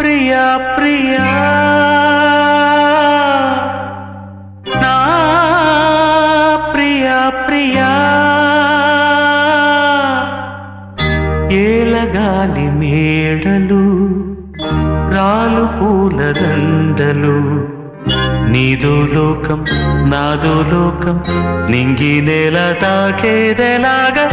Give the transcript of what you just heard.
ప్రియా ప్రియా నా ప్రియా ప్రియా ఏలగాలి మేడలు రాలు పూల దండలు నీదో లోకం నాదో లోకం నింగి నేల తాకేదెలాగా